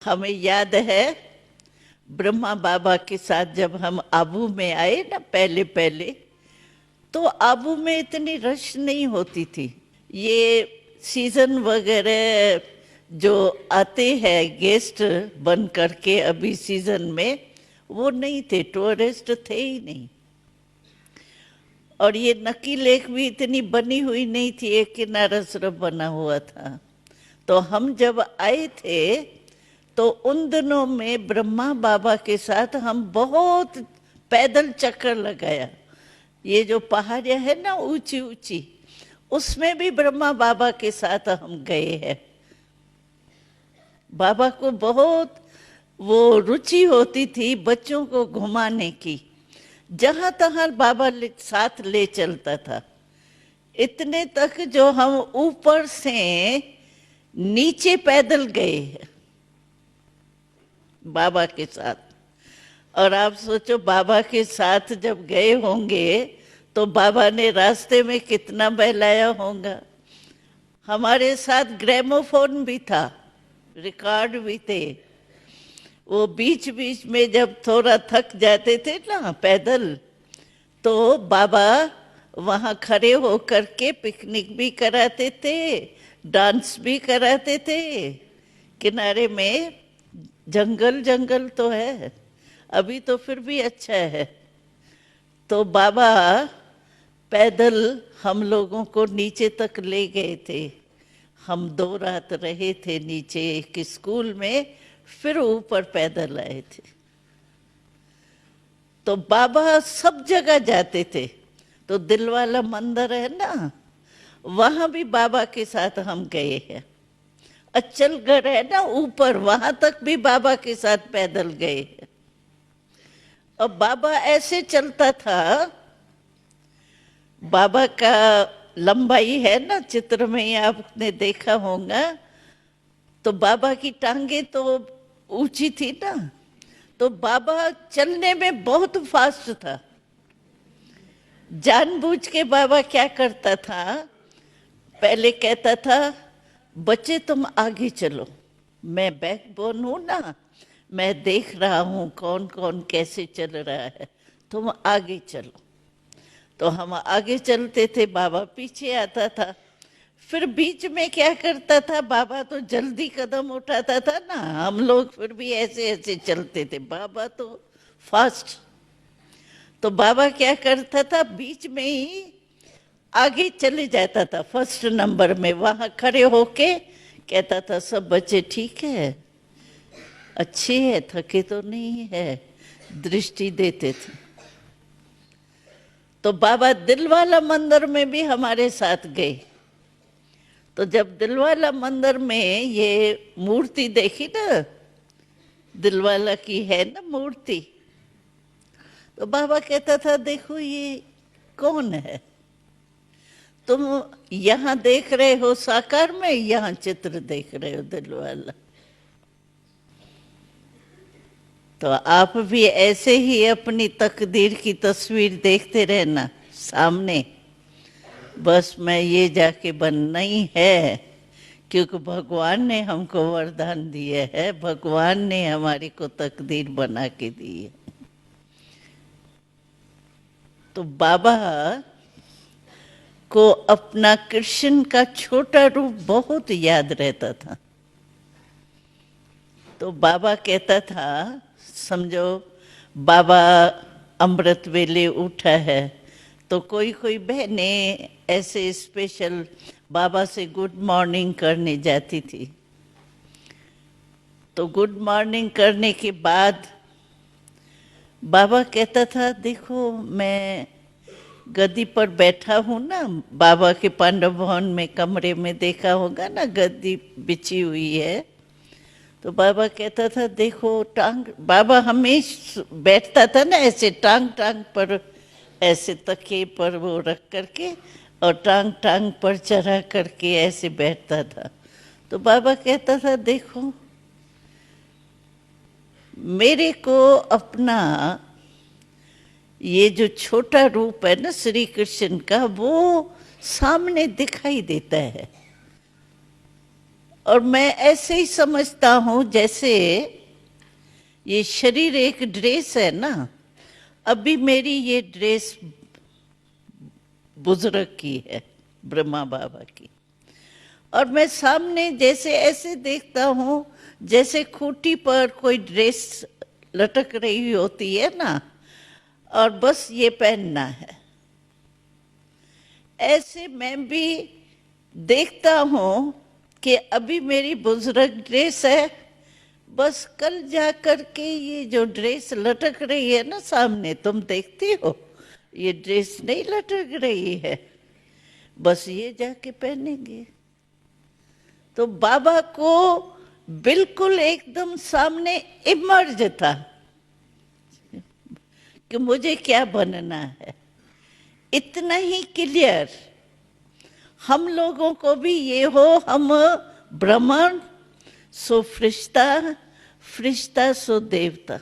हमें याद है ब्रह्मा बाबा के साथ जब हम आबू में आए ना पहले पहले, तो आबू में इतनी रश नहीं होती थी। ये सीजन वगैरह जो आते हैं गेस्ट बन करके अभी सीजन में, वो नहीं थे, टूरिस्ट थे ही नहीं। और ये नकी लेक भी इतनी बनी हुई नहीं थी, एक किनारा सिर्फ बना हुआ था। तो हम जब आए थे तो उन दिनों में ब्रह्मा बाबा के साथ हम बहुत पैदल चक्कर लगाया। ये जो पहाड़ियाँ है ना ऊंची ऊंची, उसमें भी ब्रह्मा बाबा के साथ हम गए हैं। बाबा को बहुत वो रुचि होती थी बच्चों को घुमाने की, जहां तहां बाबा साथ ले चलता था। इतने तक जो हम ऊपर से नीचे पैदल गए हैं बाबा के साथ। और आप सोचो बाबा के साथ जब गए होंगे तो बाबा ने रास्ते में कितना बहलाया होगा। हमारे साथ ग्रामोफोन भी था, रिकॉर्ड भी थे। वो बीच बीच में जब थोड़ा थक जाते थे ना पैदल, तो बाबा वहाँ खड़े होकर के पिकनिक भी कराते थे, डांस भी कराते थे। किनारे में जंगल जंगल तो है, अभी तो फिर भी अच्छा है। तो बाबा पैदल हम लोगों को नीचे तक ले गए थे। हम 2 रात रहे थे नीचे एक स्कूल में, फिर ऊपर पैदल आए थे। तो बाबा सब जगह जाते थे। तो दिलवाला मंदिर है ना, वहां भी बाबा के साथ हम गए हैं। अचलगढ़ है ना ऊपर, वहां तक भी बाबा के साथ पैदल गए हैं। और बाबा ऐसे चलता था, बाबा का लंबाई है ना चित्र में ही आपने देखा होगा। तो बाबा की टांगे तो ऊंची थी ना, तो बाबा चलने में बहुत फास्ट था। जानबूझ के बाबा क्या करता था, पहले कहता था बच्चे तुम आगे चलो, मैं बैकबोन हूं ना, मैं देख रहा हूं कौन कौन कैसे चल रहा है, तुम आगे चलो। तो हम आगे चलते थे, बाबा पीछे आता था। फिर बीच में क्या करता था, बाबा तो जल्दी कदम उठाता था ना, हम लोग फिर भी ऐसे ऐसे चलते थे, बाबा तो फास्ट। तो बाबा क्या करता था, बीच में ही आगे चले जाता था फर्स्ट नंबर में, वहां खड़े होके कहता था सब बच्चे ठीक है, अच्छे है, थके तो नहीं है, दृष्टि देते थे। तो बाबा दिलवाला मंदिर में भी हमारे साथ गए। तो जब दिलवाला मंदिर में ये मूर्ति देखी ना, दिलवाला की है ना मूर्ति, तो बाबा कहता था देखो ये कौन है, तुम यहाँ देख रहे हो साकार में, यहाँ चित्र देख रहे हो दिलवाला। तो आप भी ऐसे ही अपनी तकदीर की तस्वीर देखते रहना सामने। बस मैं ये जाके बनना ही है, क्योंकि भगवान ने हमको वरदान दिया है, भगवान ने हमारी को तकदीर बना के दी है। तो बाबा को अपना कृष्ण का छोटा रूप बहुत याद रहता था। तो बाबा कहता था, समझो बाबा अमृत वेले उठा है, तो कोई कोई बहनें ऐसे स्पेशल बाबा से गुड मॉर्निंग करने जाती थी। तो गुड मॉर्निंग करने के बाद बाबा कहता था देखो मैं गद्दी पर बैठा हूँ ना, बाबा के पांडव भवन में कमरे में देखा होगा ना, गद्दी बिछी हुई है। तो बाबा कहता था देखो टांग, बाबा हमेशा बैठता था ना ऐसे टांग टांग पर, ऐसे तकिए पर वो रख करके, और टांग टांग पर चढ़ा करके ऐसे बैठता था। तो बाबा कहता था देखो मेरे को अपना ये जो छोटा रूप है ना श्री कृष्ण का, वो सामने दिखाई देता है। और मैं ऐसे ही समझता हूँ जैसे ये शरीर एक ड्रेस है ना, अभी मेरी ये ड्रेस बुजुर्ग की है, ब्रह्मा बाबा की, और मैं सामने जैसे ऐसे देखता हूँ जैसे खूंटी पर कोई ड्रेस लटक रही होती है ना, और बस ये पहनना है। ऐसे मैं भी देखता हूँ कि अभी मेरी बुजुर्ग ड्रेस है, बस कल जा कर के ये जो ड्रेस लटक रही है ना सामने, तुम देखती हो ये ड्रेस नहीं लटक रही है, बस ये जाके पहनेंगे। तो बाबा को बिल्कुल एकदम सामने इमर्ज था कि मुझे क्या बनना है, इतना ही क्लियर। हम लोगों को भी ये हो, हम ब्राह्मण सो फरिश्ता, फरिश्ता सो देवता।